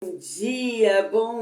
Bom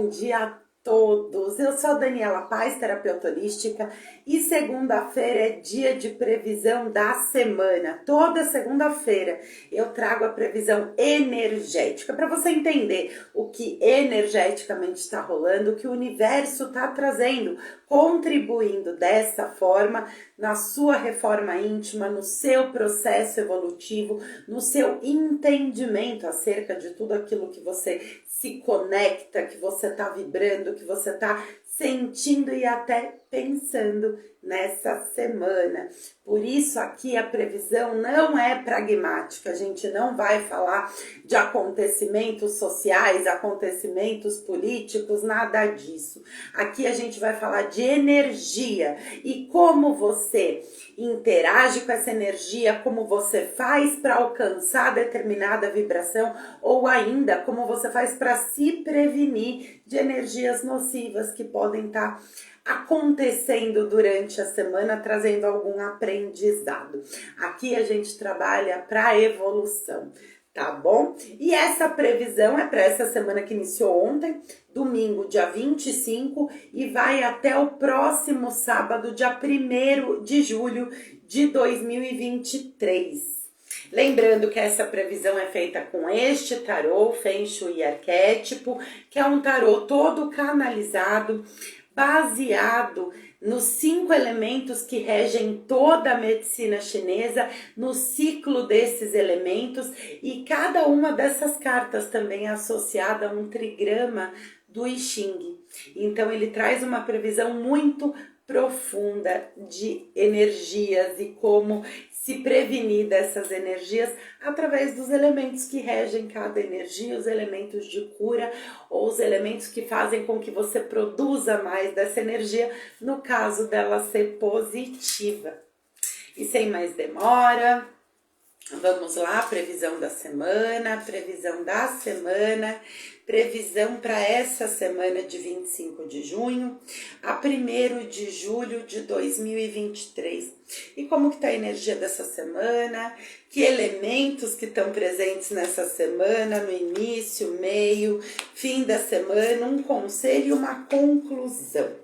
dia a todos. Eu sou a Daniela Paz, terapeuta holística, e segunda-feira é dia de previsão da semana. Toda segunda-feira eu trago a previsão energética para você entender o que energeticamente está rolando, o que o universo está trazendo, contribuindo dessa forma na sua reforma íntima, no seu processo evolutivo, no seu entendimento acerca de tudo aquilo que você se conecta, que você está vibrando, que você está sentindo e até pensando nessa semana. Por isso aqui a previsão não é pragmática, a gente não vai falar de acontecimentos sociais, acontecimentos políticos, nada disso. Aqui a gente vai falar de energia e como você interage com essa energia, como você faz para alcançar determinada vibração ou ainda como você faz para se prevenir de energias nocivas que podem estar acontecendo durante a semana, trazendo algum aprendizado. Aqui a gente trabalha para evolução, tá bom? E essa previsão é para essa semana que iniciou ontem, domingo, dia 25, e vai até o próximo sábado, dia 1º de julho de 2023. Lembrando que essa previsão é feita com este tarô, Feng Shui Arquétipo, que é um tarô todo canalizado, baseado nos 5 elementos que regem toda a medicina chinesa, no ciclo desses elementos, e cada uma dessas cartas também é associada a um trigrama do I Ching. Então ele traz uma previsão muito profunda de energias e como se prevenir dessas energias através dos elementos que regem cada energia, os elementos de cura ou os elementos que fazem com que você produza mais dessa energia, no caso dela ser positiva. E sem mais demora, vamos lá, previsão da semana, previsão para essa semana de 25 de junho a 1º de julho de 2023. E como que tá a energia dessa semana? Que elementos que estão presentes nessa semana, no início, meio, fim da semana, um conselho e uma conclusão.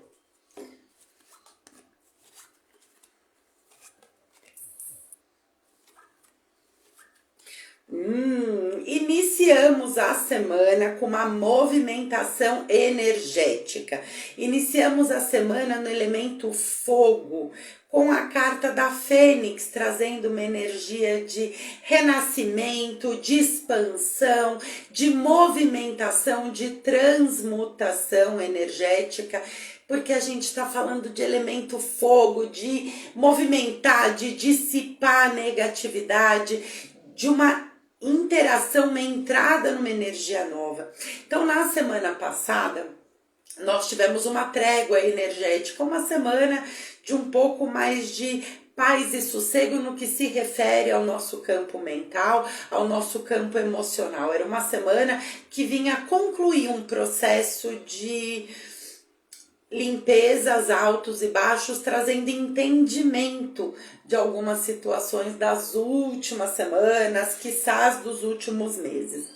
Iniciamos a semana com uma movimentação energética. Iniciamos a semana no elemento fogo, com a carta da Fênix, trazendo uma energia de renascimento, de expansão, de movimentação, de transmutação energética, porque a gente está falando de elemento fogo, de movimentar, de dissipar a negatividade, de uma interação, uma entrada numa energia nova. Então, na semana passada, nós tivemos uma trégua energética, uma semana de um pouco mais de paz e sossego no que se refere ao nosso campo mental, ao nosso campo emocional. Era uma semana que vinha concluir um processo de limpezas, altos e baixos, trazendo entendimento de algumas situações das últimas semanas, quiçás dos últimos meses.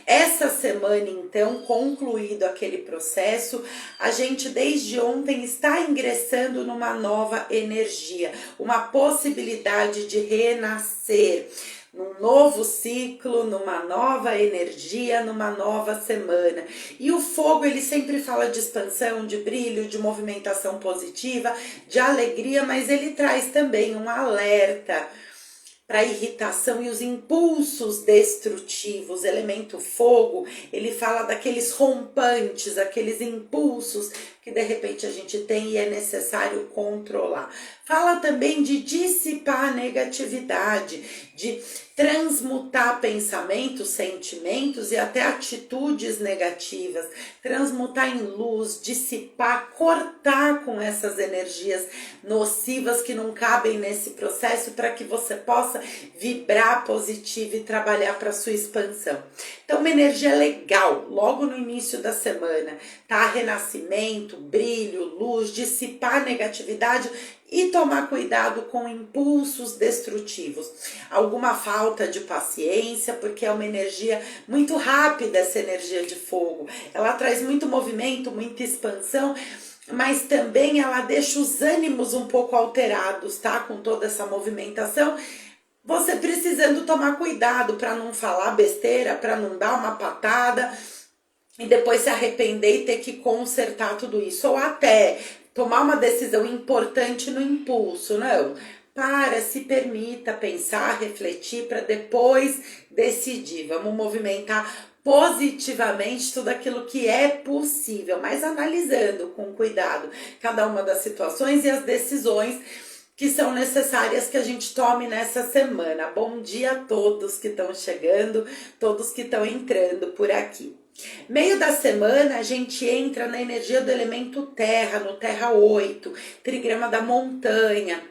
Essa semana, então, concluído aquele processo, a gente desde ontem está ingressando numa nova energia, uma possibilidade de renascer, num novo ciclo, numa nova energia, numa nova semana. E o fogo, ele sempre fala de expansão, de brilho, de movimentação positiva, de alegria, mas ele traz também um alerta para a irritação e os impulsos destrutivos. Elemento fogo, ele fala daqueles rompantes, aqueles impulsos que de repente a gente tem e é necessário controlar. Fala também de dissipar a negatividade, de transmutar pensamentos, sentimentos e até atitudes negativas, transmutar em luz, dissipar, cortar com essas energias nocivas que não cabem nesse processo para que você possa vibrar positivo e trabalhar para sua expansão. Então, uma energia legal, logo no início da semana, tá? Renascimento, brilho, luz, dissipar negatividade e tomar cuidado com impulsos destrutivos. Alguma falta de paciência, porque é uma energia muito rápida, essa energia de fogo. Ela traz muito movimento, muita expansão, mas também ela deixa os ânimos um pouco alterados, tá? Com toda essa movimentação. Você precisando tomar cuidado para não falar besteira, para não dar uma patada e depois se arrepender e ter que consertar tudo isso. Ou até tomar uma decisão importante no impulso, não. Se permita pensar, refletir para depois decidir. Vamos movimentar positivamente tudo aquilo que é possível, mas analisando com cuidado cada uma das situações e as decisões que são necessárias que a gente tome nessa semana. Bom dia a todos que estão chegando, todos que estão entrando por aqui. Meio da semana a gente entra na energia do elemento terra, no terra 8, trigrama da montanha.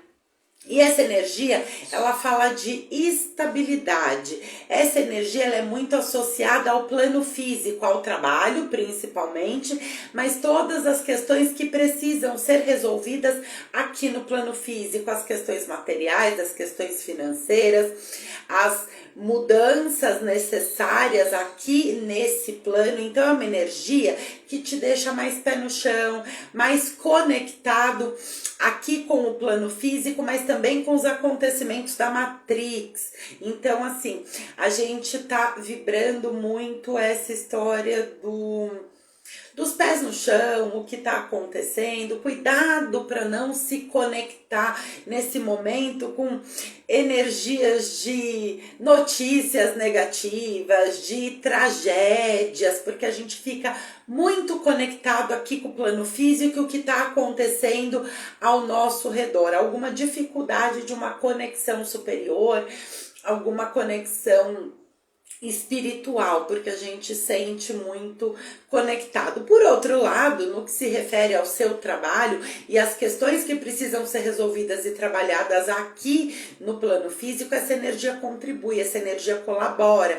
E essa energia, ela fala de estabilidade. Essa energia ela é muito associada ao plano físico, ao trabalho principalmente, mas todas as questões que precisam ser resolvidas aqui no plano físico, as questões materiais, as questões financeiras, as mudanças necessárias aqui nesse plano. Então é uma energia que te deixa mais pé no chão, mais conectado aqui com o plano físico, mas também com os acontecimentos da Matrix. Então, assim, a gente tá vibrando muito essa história dos pés no chão, o que está acontecendo, cuidado para não se conectar nesse momento com energias de notícias negativas, de tragédias, porque a gente fica muito conectado aqui com o plano físico e o que está acontecendo ao nosso redor, alguma dificuldade de uma conexão superior, alguma conexão espiritual, porque a gente sente muito conectado. Por outro lado, no que se refere ao seu trabalho e as questões que precisam ser resolvidas e trabalhadas aqui no plano físico, essa energia contribui, essa energia colabora.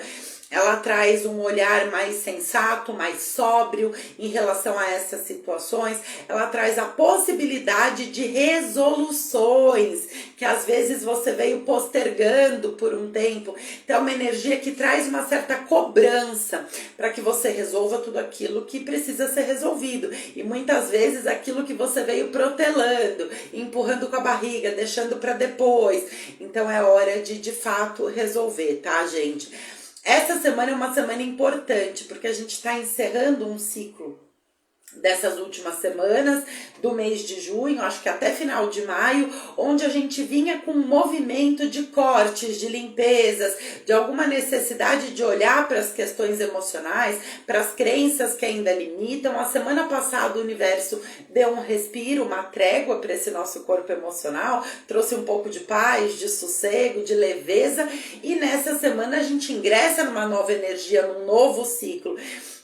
Ela traz um olhar mais sensato, mais sóbrio em relação a essas situações. Ela traz a possibilidade de resoluções que às vezes você veio postergando por um tempo. Então é uma energia que traz uma certa cobrança para que você resolva tudo aquilo que precisa ser resolvido. E muitas vezes aquilo que você veio protelando, empurrando com a barriga, deixando para depois. Então é hora de fato resolver, tá, gente? Essa semana é uma semana importante, porque a gente está encerrando um ciclo dessas últimas semanas do mês de junho, acho que até final de maio, onde a gente vinha com um movimento de cortes, de limpezas, de alguma necessidade de olhar para as questões emocionais, para as crenças que ainda limitam. A semana passada o universo deu um respiro, uma trégua para esse nosso corpo emocional, trouxe um pouco de paz, de sossego, de leveza, e nessa semana a gente ingressa numa nova energia, num novo ciclo,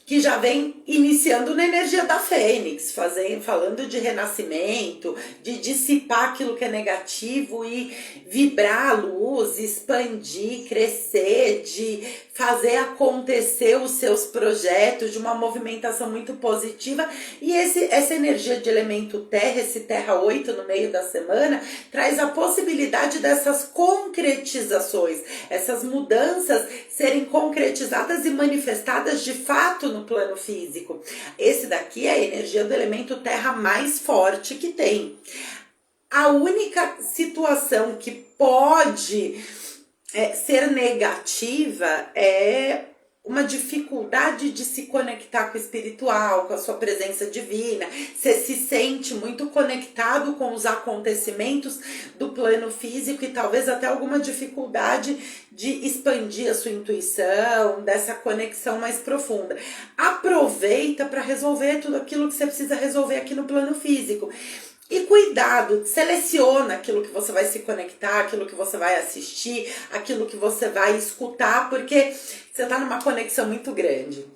que já vem iniciando na energia da Fênix, falando de renascimento, de dissipar aquilo que é negativo e vibrar a luz, expandir, crescer, de fazer acontecer os seus projetos, de uma movimentação muito positiva. E essa energia de elemento terra, esse terra 8 no meio da semana, traz a possibilidade dessas concretizações, essas mudanças serem concretizadas e manifestadas de fato no plano físico. Esse daqui é a energia do elemento terra mais forte que tem. A única situação que pode ser negativa é uma dificuldade de se conectar com o espiritual, com a sua presença divina. Você se sente muito conectado com os acontecimentos do plano físico e talvez até alguma dificuldade de expandir a sua intuição, dessa conexão mais profunda. Aproveita para resolver tudo aquilo que você precisa resolver aqui no plano físico. E cuidado, seleciona aquilo que você vai se conectar, aquilo que você vai assistir, aquilo que você vai escutar, porque você tá numa conexão muito grande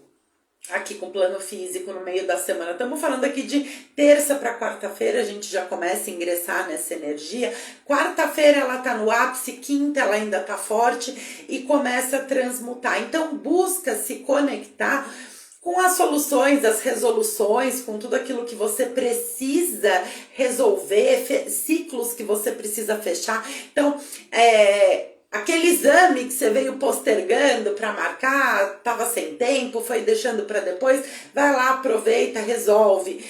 aqui com o plano físico no meio da semana. Estamos falando aqui de terça para quarta-feira, a gente já começa a ingressar nessa energia. Quarta-feira ela tá no ápice, quinta ela ainda tá forte e começa a transmutar. Então busca se conectar com as soluções, as resoluções, com tudo aquilo que você precisa resolver, ciclos que você precisa fechar. Então, aquele exame que você veio postergando para marcar, estava sem tempo, foi deixando para depois, vai lá, aproveita, resolve.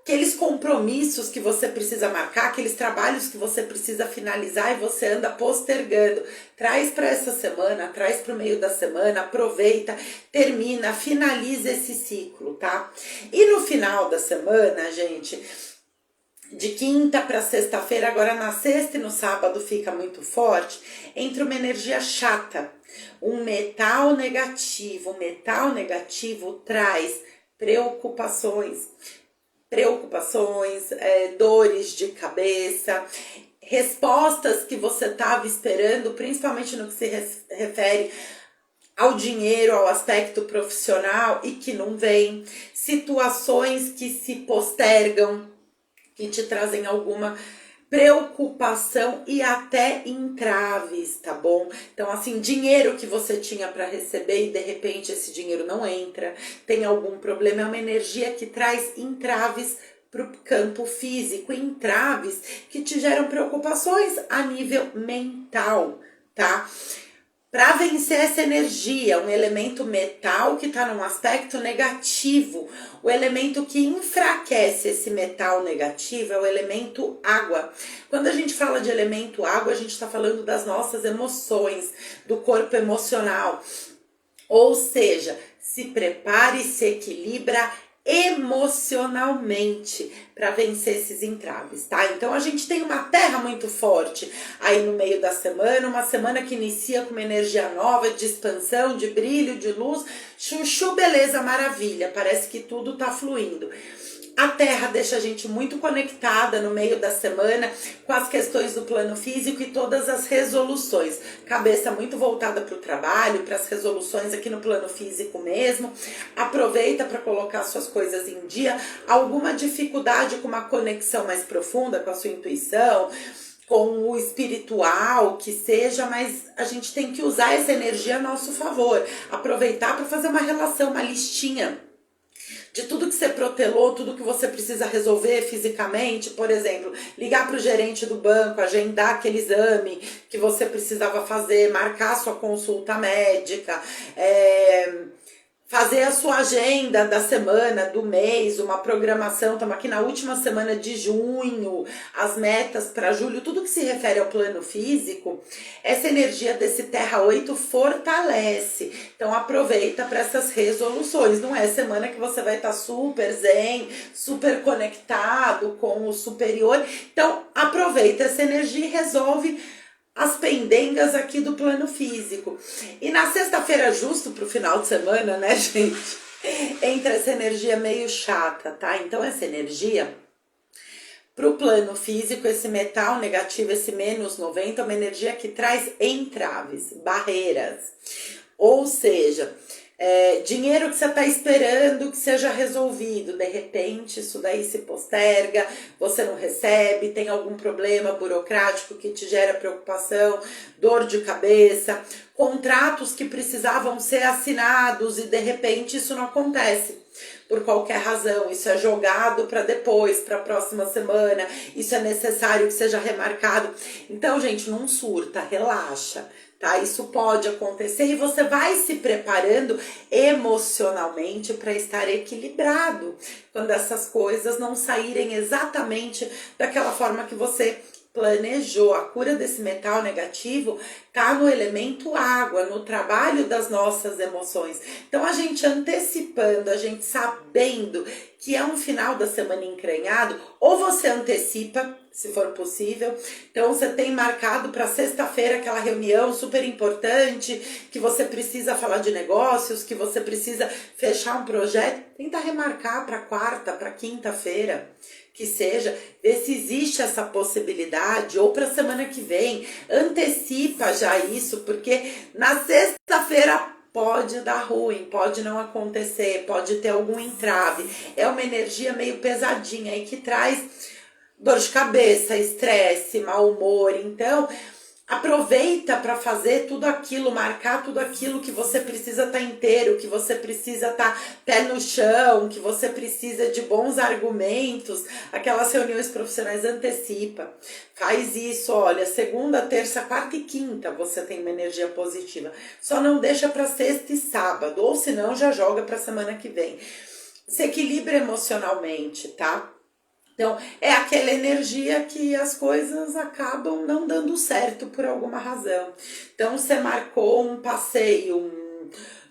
Aqueles compromissos que você precisa marcar, aqueles trabalhos que você precisa finalizar e você anda postergando, traz para essa semana, traz para o meio da semana, aproveita, termina, finaliza esse ciclo, tá? E no final da semana, gente, de quinta para sexta-feira, agora na sexta e no sábado fica muito forte, entra uma energia chata, um metal negativo. O metal negativo traz preocupações, dores de cabeça, respostas que você estava esperando, principalmente no que se refere ao dinheiro, ao aspecto profissional e que não vem, situações que se postergam, que te trazem alguma preocupação e até entraves, tá bom? Então, assim, dinheiro que você tinha para receber e de repente esse dinheiro não entra, tem algum problema, é uma energia que traz entraves para o campo físico, entraves que te geram preocupações a nível mental, tá? Para vencer essa energia, um elemento metal que está num aspecto negativo, o elemento que enfraquece esse metal negativo é o elemento água. Quando a gente fala de elemento água, a gente está falando das nossas emoções, do corpo emocional. Ou seja, se prepare e se equilibra emocionalmente para vencer esses entraves, tá? Então a gente tem uma terra muito forte aí no meio da semana, uma semana que inicia com uma energia nova, de expansão, de brilho, de luz, chuchu, beleza, maravilha, parece que tudo tá fluindo. A Terra deixa a gente muito conectada no meio da semana com as questões do plano físico e todas as resoluções. Cabeça muito voltada para o trabalho, para as resoluções aqui no plano físico mesmo. Aproveita para colocar suas coisas em dia. Alguma dificuldade com uma conexão mais profunda com a sua intuição, com o espiritual, que seja, mas a gente tem que usar essa energia a nosso favor. Aproveitar para fazer uma relação, uma listinha de tudo que você protelou, tudo que você precisa resolver fisicamente, por exemplo, ligar para o gerente do banco, agendar aquele exame que você precisava fazer, marcar sua consulta médica, fazer a sua agenda da semana, do mês, uma programação. Estamos aqui na última semana de junho, as metas para julho, tudo que se refere ao plano físico, essa energia desse Terra 8 fortalece. Então aproveita para essas resoluções. Não é semana que você vai estar super zen, super conectado com o superior. Então aproveita essa energia e resolve as pendengas aqui do plano físico. E na sexta-feira, justo pro final de semana, né, gente? Entra essa energia meio chata, tá? Então, essa energia, pro plano físico, esse metal negativo, esse menos 90, é uma energia que traz entraves, barreiras. Ou seja, dinheiro que você está esperando que seja resolvido, de repente isso daí se posterga, você não recebe, tem algum problema burocrático que te gera preocupação, dor de cabeça, contratos que precisavam ser assinados e de repente isso não acontece. Por qualquer razão, isso é jogado para depois, para a próxima semana, isso é necessário que seja remarcado. Então, gente, não surta, relaxa. Tá? Isso pode acontecer e você vai se preparando emocionalmente para estar equilibrado quando essas coisas não saírem exatamente daquela forma que você planejou. A cura desse metal negativo tá no elemento água, no trabalho das nossas emoções. Então a gente antecipando, a gente sabendo que é um final da semana encrenhado, ou você antecipa, se for possível. Então você tem marcado para sexta-feira aquela reunião super importante, que você precisa falar de negócios, que você precisa fechar um projeto, tenta remarcar para quarta, para quinta-feira, que seja, ver se existe essa possibilidade, ou para a semana que vem, antecipa já isso, porque na sexta-feira pode dar ruim, pode não acontecer, pode ter algum entrave. É uma energia meio pesadinha aí que traz dor de cabeça, estresse, mau humor. Então, Aproveita para fazer tudo aquilo, marcar tudo aquilo que você precisa estar inteiro, que você precisa estar pé no chão, que você precisa de bons argumentos. Aquelas reuniões profissionais antecipa. Faz isso, olha, segunda, terça, quarta e quinta você tem uma energia positiva. Só não deixa para sexta e sábado, ou senão já joga para semana que vem. Se equilibra emocionalmente, tá? Então, é aquela energia que as coisas acabam não dando certo por alguma razão. Então, você marcou um passeio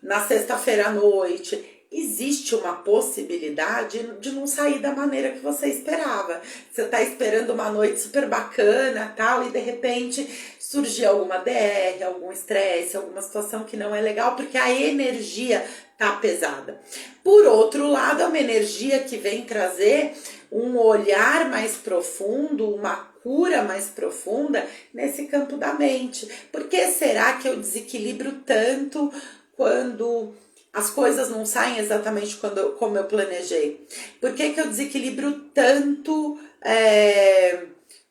na sexta-feira à noite. Existe uma possibilidade de não sair da maneira que você esperava. Você está esperando uma noite super bacana, tal, e de repente surgir alguma DR, algum estresse, alguma situação que não é legal, porque a energia tá pesada. Por outro lado, é uma energia que vem trazer um olhar mais profundo, uma cura mais profunda nesse campo da mente. Por que será que eu desequilibro tanto quando as coisas não saem exatamente como eu planejei? Por que eu desequilibro tanto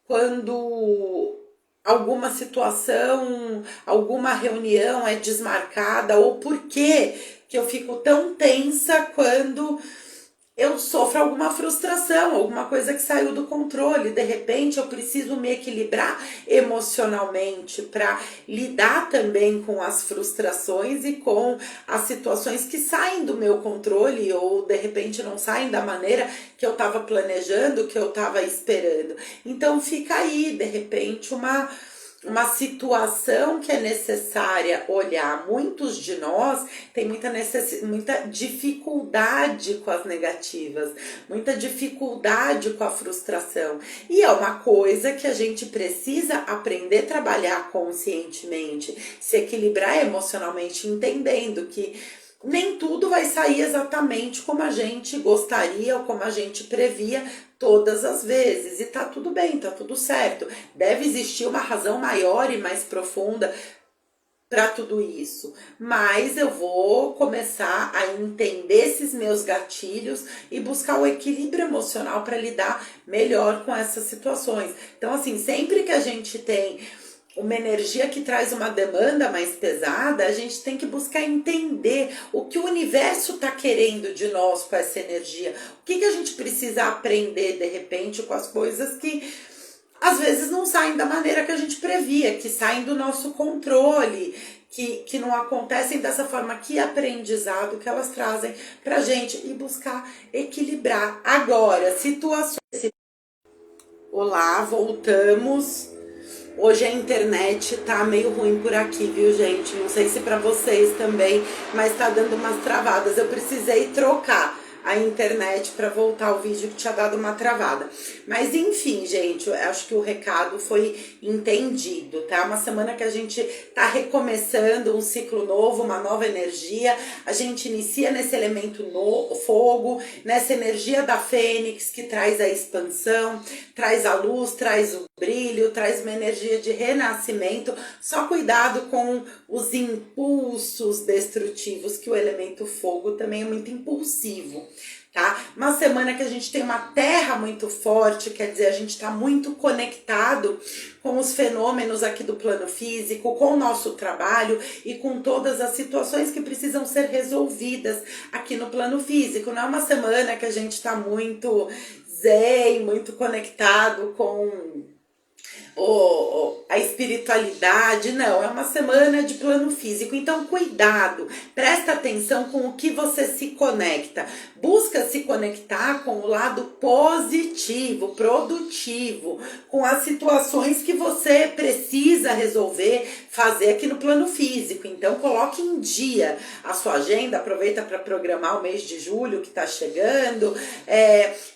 quando alguma situação, alguma reunião é desmarcada? Ou por que eu fico tão tensa quando eu sofro alguma frustração, alguma coisa que saiu do controle? De repente eu preciso me equilibrar emocionalmente para lidar também com as frustrações e com as situações que saem do meu controle ou de repente não saem da maneira que eu estava planejando, que eu estava esperando. Então fica aí, de repente, uma situação que é necessária olhar. Muitos de nós têm muita dificuldade com as negativas, muita dificuldade com a frustração. E é uma coisa que a gente precisa aprender a trabalhar conscientemente, se equilibrar emocionalmente, entendendo que nem tudo vai sair exatamente como a gente gostaria ou como a gente previa todas as vezes. E tá tudo bem, tá tudo certo. Deve existir uma razão maior e mais profunda para tudo isso. Mas eu vou começar a entender esses meus gatilhos e buscar o equilíbrio emocional para lidar melhor com essas situações. Então, assim, sempre que a gente tem uma energia que traz uma demanda mais pesada, a gente tem que buscar entender o que o universo está querendo de nós com essa energia. O que a gente precisa aprender, de repente, com as coisas que às vezes não saem da maneira que a gente previa, que saem do nosso controle, que não acontecem dessa forma. Que aprendizado que elas trazem pra gente e buscar equilibrar. Agora, situações... Olá, voltamos. Hoje a internet tá meio ruim por aqui, viu, gente? Não sei se pra vocês também, mas tá dando umas travadas. Eu precisei trocar a internet para voltar o vídeo que tinha dado uma travada. Mas enfim, gente, eu acho que o recado foi entendido, tá? Uma semana que a gente tá recomeçando um ciclo novo, uma nova energia. A gente inicia nesse elemento fogo, nessa energia da fênix que traz a expansão, traz a luz, traz o brilho, traz uma energia de renascimento. Só cuidado com os impulsos destrutivos, que o elemento fogo também é muito impulsivo, tá? Uma semana que a gente tem uma terra muito forte, quer dizer, a gente está muito conectado com os fenômenos aqui do plano físico, com o nosso trabalho e com todas as situações que precisam ser resolvidas aqui no plano físico. Não é uma semana que a gente está muito zen, muito conectado com a espiritualidade. Não, é uma semana de plano físico. Então, cuidado, presta atenção com o que você se conecta. Busca se conectar com o lado positivo, produtivo, com as situações que você precisa resolver, fazer aqui no plano físico. Então, coloque em dia a sua agenda, aproveita para programar o mês de julho que está chegando,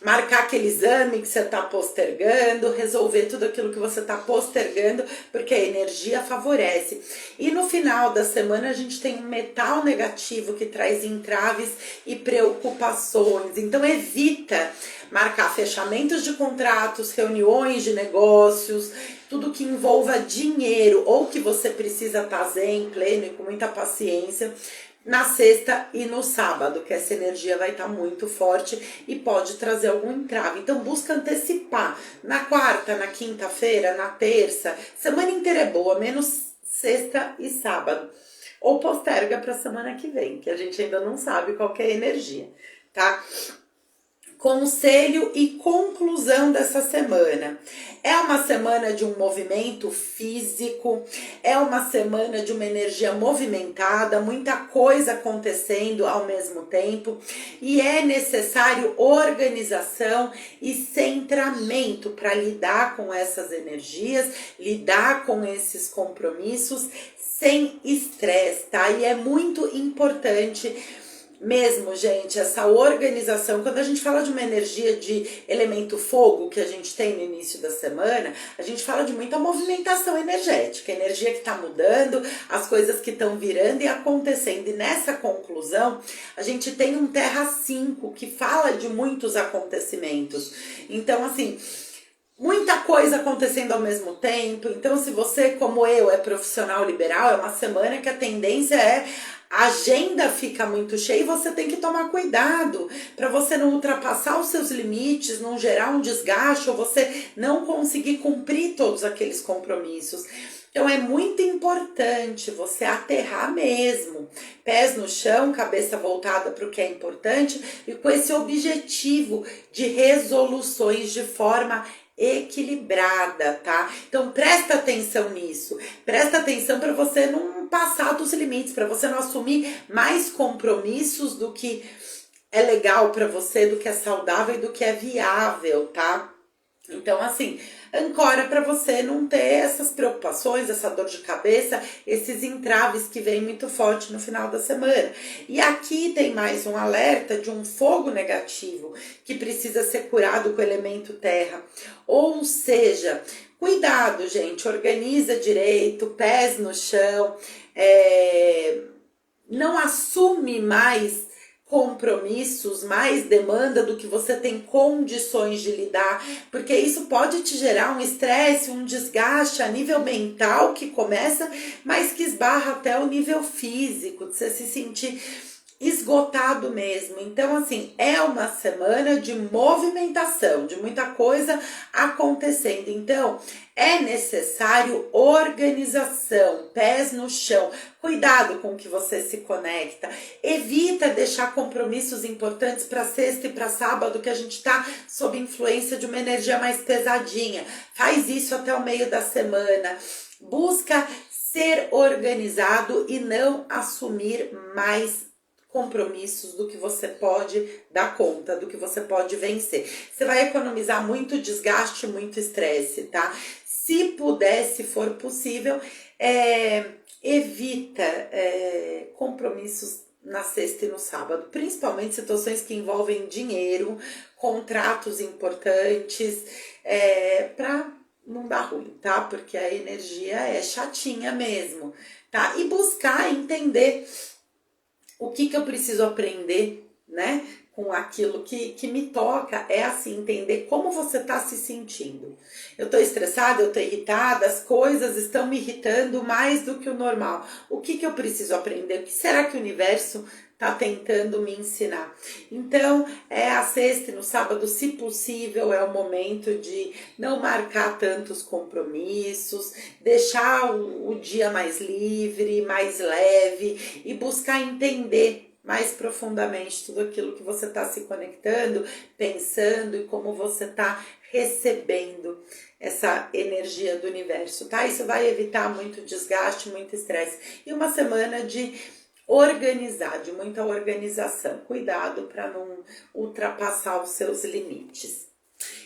marcar aquele exame que você está postergando, resolver tudo aquilo que você está postergando, porque a energia favorece. E no final da semana a gente tem um metal negativo que traz entraves e preocupações. Então evita marcar fechamentos de contratos, reuniões de negócios, tudo que envolva dinheiro ou que você precisa estar zen, pleno e com muita paciência, na sexta e no sábado, que essa energia vai estar muito forte e pode trazer algum entrave. Então busca antecipar na quarta, na quinta-feira, na terça, semana inteira é boa, menos sexta e sábado. Ou posterga para a semana que vem, que a gente ainda não sabe qual que é a energia, tá? Conselho e conclusão dessa semana. É uma semana de um movimento físico, é uma semana de uma energia movimentada, muita coisa acontecendo ao mesmo tempo, e é necessário organização e centramento para lidar com essas energias, lidar com esses compromissos sem estresse, tá? E é muito importante mesmo, gente, essa organização. Quando a gente fala de uma energia de elemento fogo que a gente tem no início da semana, a gente fala de muita movimentação energética, energia que está mudando, as coisas que estão virando e acontecendo. E nessa conclusão, a gente tem um Terra 5 que fala de muitos acontecimentos. Então, assim, muita coisa acontecendo ao mesmo tempo. Então, se você, como eu, é profissional liberal, é uma semana que a tendência é a agenda fica muito cheia e você tem que tomar cuidado para você não ultrapassar os seus limites, não gerar um desgaste ou você não conseguir cumprir todos aqueles compromissos. Então é muito importante você aterrar mesmo, pés no chão, cabeça voltada para o que é importante e com esse objetivo de resoluções de forma equilibrada, tá? Então presta atenção nisso, presta atenção para você não passar dos limites, para você não assumir mais compromissos do que é legal para você, do que é saudável e do que é viável, tá? Então, assim, ancora para você não ter essas preocupações, essa dor de cabeça, esses entraves que vêm muito forte no final da semana. E aqui tem mais um alerta de um fogo negativo que precisa ser curado com o elemento terra. Ou seja, cuidado, gente, organiza direito, pés no chão, não assume mais compromissos, mais demanda do que você tem condições de lidar, porque isso pode te gerar um estresse, um desgaste a nível mental que começa, mas que esbarra até o nível físico, de você se sentir esgotado mesmo. Então, assim, é uma semana de movimentação, de muita coisa acontecendo. Então, é necessário organização, pés no chão, cuidado com o que você se conecta, evita deixar compromissos importantes para sexta e para sábado, que a gente está sob influência de uma energia mais pesadinha. Faz isso até o meio da semana, busca ser organizado e não assumir mais compromissos do que você pode dar conta, do que você pode vencer. Você vai economizar muito desgaste, muito estresse, tá? Se puder, se for possível, evita compromissos na sexta e no sábado, principalmente situações que envolvem dinheiro, contratos importantes, para não dar ruim, tá? Porque a energia é chatinha mesmo, tá? E buscar entender o que eu preciso aprender, né? Com aquilo que me toca, é assim, entender como você está se sentindo. Eu estou estressada, eu estou irritada, as coisas estão me irritando mais do que o normal. O que eu preciso aprender? O que será que o universo está tentando me ensinar? Então, a sexta e no sábado, se possível, é o momento de não marcar tantos compromissos, deixar o dia mais livre, mais leve e buscar entender mais profundamente tudo aquilo que você está se conectando, pensando e como você está recebendo essa energia do universo, tá? Isso vai evitar muito desgaste, muito estresse. E uma semana de organizar, de muita organização. Cuidado para não ultrapassar os seus limites.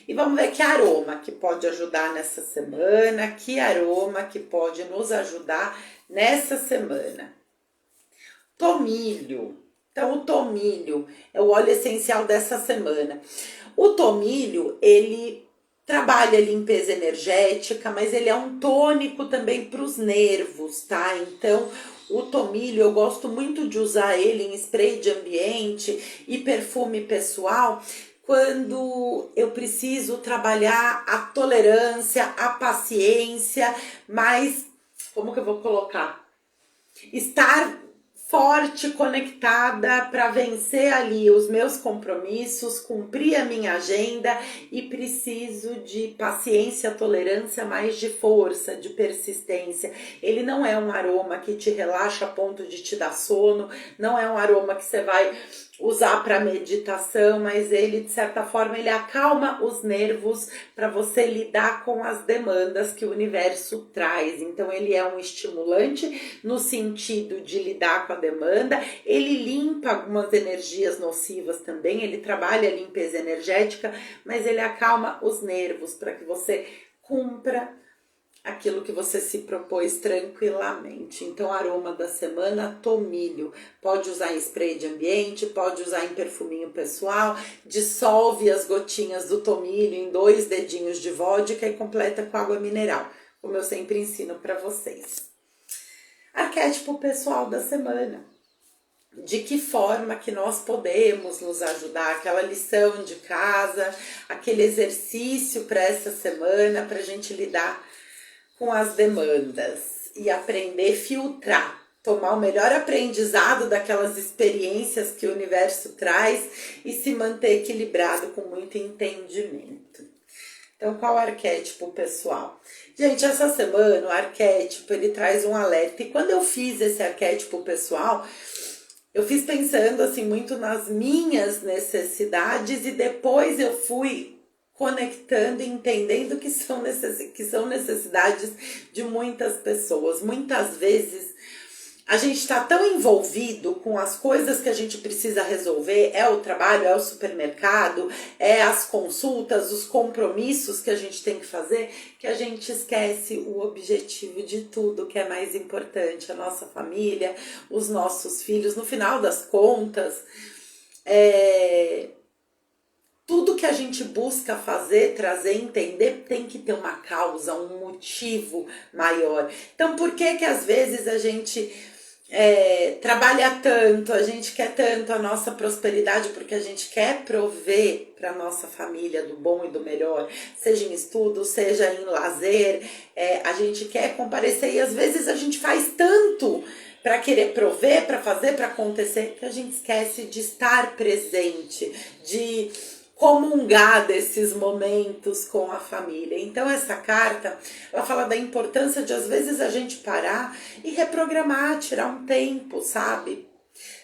E vamos ver que aroma que pode ajudar nessa semana, que aroma que pode nos ajudar nessa semana. Tomilho. Então, o tomilho é o óleo essencial dessa semana. O tomilho, ele trabalha a limpeza energética, mas ele é um tônico também para os nervos, tá? Então, o tomilho, eu gosto muito de usar ele em spray de ambiente e perfume pessoal, quando eu preciso trabalhar a tolerância, a paciência, mas, como que eu vou colocar? Estar forte, conectada para vencer ali os meus compromissos, cumprir a minha agenda e preciso de paciência, tolerância, mais de força, de persistência. Ele não é um aroma que te relaxa a ponto de te dar sono, não é um aroma que você vai usar para meditação, mas ele, de certa forma, ele acalma os nervos para você lidar com as demandas que o universo traz. Então, ele é um estimulante no sentido de lidar com a demanda, ele limpa algumas energias nocivas também, ele trabalha a limpeza energética, mas ele acalma os nervos para que você cumpra aquilo que você se propôs tranquilamente. Então, aroma da semana, tomilho. Pode usar em spray de ambiente, pode usar em perfuminho pessoal, dissolve as gotinhas do tomilho em 2 dedinhos de vodka e completa com água mineral, como eu sempre ensino para vocês. Arquétipo pessoal da semana. De que forma que nós podemos nos ajudar, aquela lição de casa, aquele exercício para essa semana, para a gente lidar com as demandas e aprender a filtrar, tomar o melhor aprendizado daquelas experiências que o universo traz e se manter equilibrado com muito entendimento. Então, qual arquétipo pessoal? Gente, essa semana o arquétipo ele traz um alerta e quando eu fiz esse arquétipo pessoal, eu fiz pensando assim muito nas minhas necessidades e depois eu fui conectando e entendendo que são necessidades de muitas pessoas. Muitas vezes a gente está tão envolvido com as coisas que a gente precisa resolver, é o trabalho, é o supermercado, é as consultas, os compromissos que a gente tem que fazer, que a gente esquece o objetivo de tudo que é mais importante, a nossa família, os nossos filhos. No final das contas, tudo que a gente busca fazer, trazer, entender, tem que ter uma causa, um motivo maior. Então, por que às vezes a gente trabalha tanto, a gente quer tanto a nossa prosperidade, porque a gente quer prover para a nossa família do bom e do melhor, seja em estudo, seja em lazer, a gente quer comparecer e às vezes a gente faz tanto para querer prover, para fazer, para acontecer, que a gente esquece de estar presente, de comungar desses momentos com a família. Então essa carta, ela fala da importância de às vezes a gente parar e reprogramar, tirar um tempo, sabe?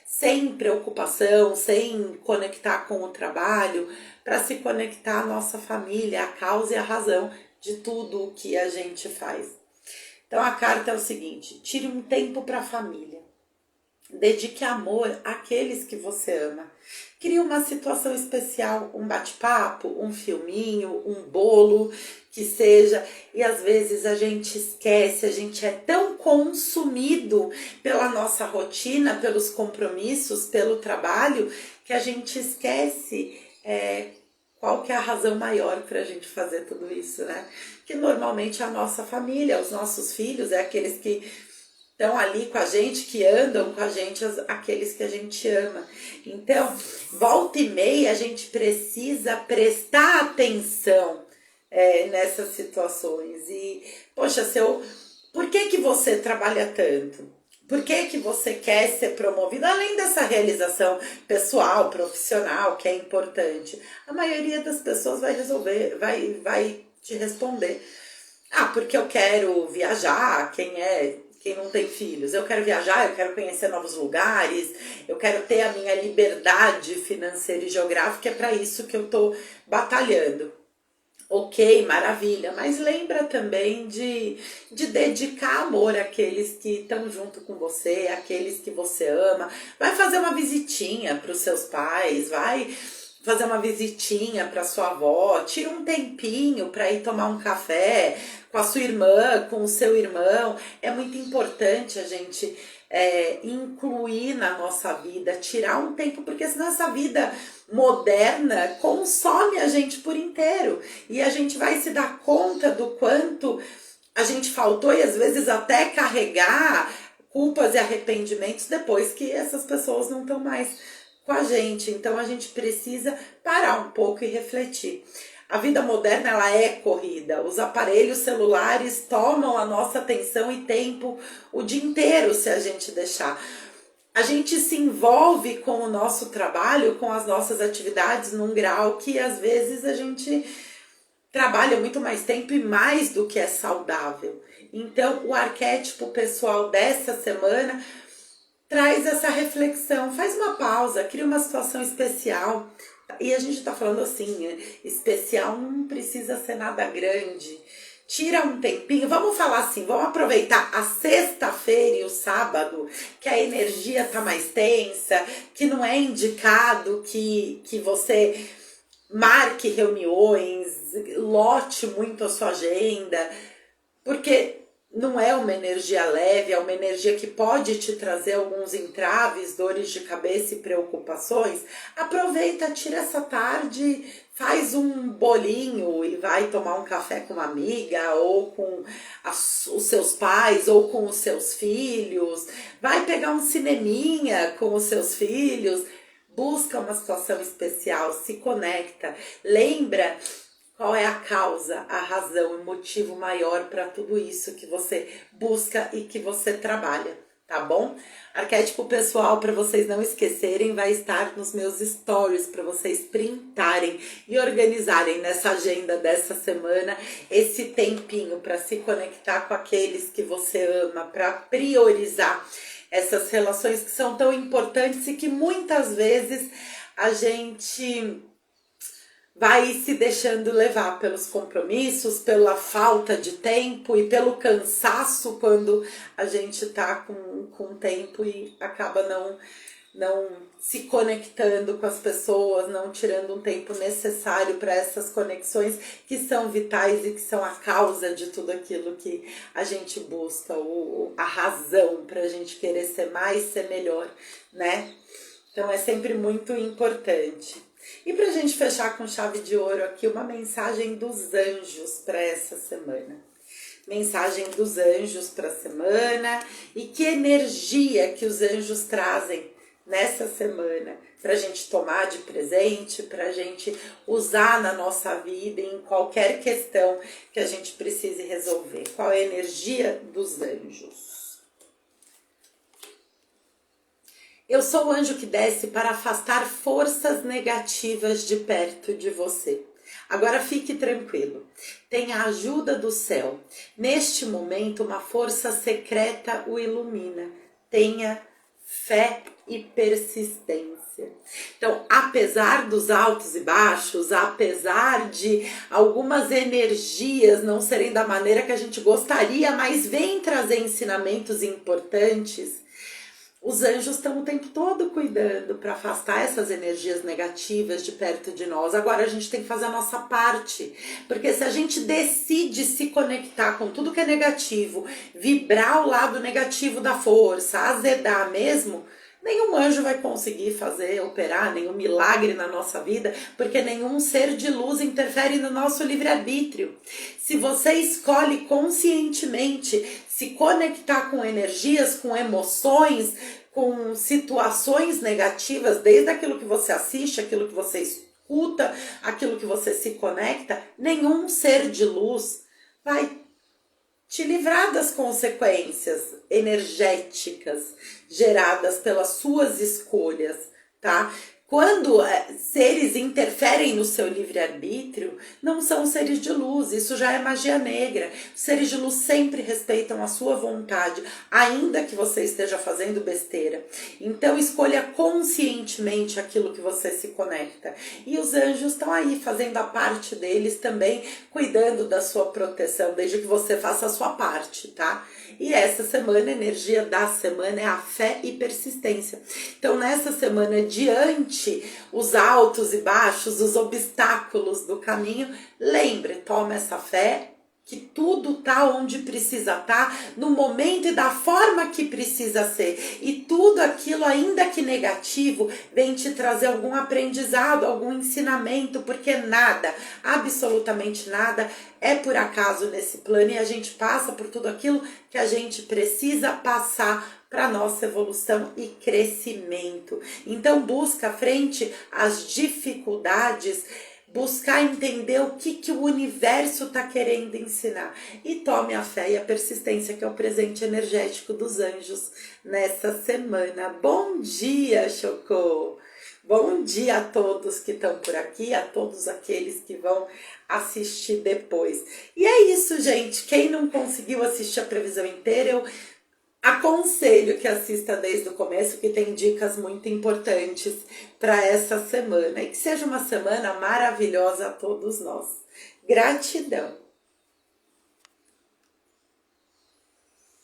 Sem preocupação, sem conectar com o trabalho, para se conectar à nossa família, a causa e a razão de tudo o que a gente faz. Então a carta é o seguinte: tire um tempo para a família. Dedique amor àqueles que você ama. Crie uma situação especial, um bate-papo, um filminho, um bolo, que seja. E às vezes a gente esquece, a gente é tão consumido pela nossa rotina, pelos compromissos, pelo trabalho, que a gente esquece qual que é a razão maior para a gente fazer tudo isso, né? Que normalmente é a nossa família, os nossos filhos, aqueles que estão ali com a gente, que andam com a gente, aqueles que a gente ama. Então, volta e meia, a gente precisa prestar atenção nessas situações. E, poxa, por que você trabalha tanto? Por que você quer ser promovido? Além dessa realização pessoal, profissional, que é importante, a maioria das pessoas vai te responder. Porque eu quero viajar, quem não tem filhos, eu quero viajar, eu quero conhecer novos lugares, eu quero ter a minha liberdade financeira e geográfica, é para isso que eu estou batalhando. Ok, maravilha, mas lembra também de dedicar amor àqueles que estão junto com você, àqueles que você ama. Vai fazer uma visitinha para os seus pais, vai fazer uma visitinha para sua avó, tira um tempinho para ir tomar um café com a sua irmã, com o seu irmão. É muito importante a gente incluir na nossa vida, tirar um tempo, porque senão essa vida moderna consome a gente por inteiro e a gente vai se dar conta do quanto a gente faltou e às vezes até carregar culpas e arrependimentos depois que essas pessoas não estão mais com a gente. Então a gente precisa parar um pouco e refletir. A vida moderna, ela é corrida. Os aparelhos celulares tomam a nossa atenção e tempo o dia inteiro, se a gente deixar. a gente se envolve com o nosso trabalho, com as nossas atividades num grau que às vezes a gente trabalha muito mais tempo e mais do que é saudável. Então, o arquétipo pessoal dessa semana traz essa reflexão, faz uma pausa, cria uma situação especial. E a gente tá falando assim, especial não precisa ser nada grande. Tira um tempinho, vamos falar assim, vamos aproveitar a sexta-feira e o sábado, que a energia tá mais tensa, que não é indicado que você marque reuniões, lote muito a sua agenda, porque não é uma energia leve, é uma energia que pode te trazer alguns entraves, dores de cabeça e preocupações. Aproveita, tira essa tarde, faz um bolinho e vai tomar um café com uma amiga, ou com os seus pais, ou com os seus filhos. Vai pegar um cineminha com os seus filhos. Busca uma situação especial, se conecta, lembra qual é a causa, a razão, o motivo maior para tudo isso que você busca e que você trabalha, tá bom? Arquétipo pessoal, para vocês não esquecerem, vai estar nos meus stories para vocês printarem e organizarem nessa agenda dessa semana esse tempinho para se conectar com aqueles que você ama, para priorizar essas relações que são tão importantes e que muitas vezes a gente vai se deixando levar pelos compromissos, pela falta de tempo e pelo cansaço quando a gente tá com tempo e acaba não se conectando com as pessoas, não tirando um tempo necessário para essas conexões que são vitais e que são a causa de tudo aquilo que a gente busca, a razão para a gente querer ser mais, ser melhor, né? Então é sempre muito importante. E para a gente fechar com chave de ouro aqui, uma mensagem dos anjos para essa semana. Mensagem dos anjos para a semana e que energia que os anjos trazem nessa semana para a gente tomar de presente, para a gente usar na nossa vida em qualquer questão que a gente precise resolver. Qual é a energia dos anjos? Eu sou o anjo que desce para afastar forças negativas de perto de você. Agora fique tranquilo. Tem a ajuda do céu. Neste momento, uma força secreta o ilumina. Tenha fé e persistência. Então, apesar dos altos e baixos, apesar de algumas energias não serem da maneira que a gente gostaria, mas vem trazer ensinamentos importantes, os anjos estão o tempo todo cuidando para afastar essas energias negativas de perto de nós. Agora a gente tem que fazer a nossa parte, porque se a gente decide se conectar com tudo que é negativo, vibrar o lado negativo da força, azedar mesmo, nenhum anjo vai conseguir operar nenhum milagre na nossa vida, porque nenhum ser de luz interfere no nosso livre-arbítrio. Se você escolhe conscientemente se conectar com energias, com emoções, com situações negativas, desde aquilo que você assiste, aquilo que você escuta, aquilo que você se conecta, nenhum ser de luz vai te livrar das consequências energéticas geradas pelas suas escolhas, tá? Quando seres interferem no seu livre-arbítrio, não são seres de luz, isso já é magia negra. Os seres de luz sempre respeitam a sua vontade, ainda que você esteja fazendo besteira. Então escolha conscientemente aquilo que você se conecta. E os anjos estão aí fazendo a parte deles também, cuidando da sua proteção, desde que você faça a sua parte, tá? E essa semana, a energia da semana é a fé e persistência. Então nessa semana, diante os altos e baixos, os obstáculos do caminho, lembre, toma essa fé, que tudo tá onde precisa estar, no momento e da forma que precisa ser. E tudo aquilo, ainda que negativo, vem te trazer algum aprendizado, algum ensinamento, porque nada, absolutamente nada, é por acaso nesse plano e a gente passa por tudo aquilo que a gente precisa passar para nossa evolução e crescimento. Então busca frente às dificuldades, buscar entender o que o universo está querendo ensinar. E tome a fé e a persistência, que é o presente energético dos anjos nessa semana. Bom dia, Chocô! Bom dia a todos que estão por aqui, a todos aqueles que vão assistir depois. E é isso, gente. Quem não conseguiu assistir a previsão inteira, eu aconselho que assista desde o começo, que tem dicas muito importantes para essa semana. E que seja uma semana maravilhosa a todos nós. Gratidão!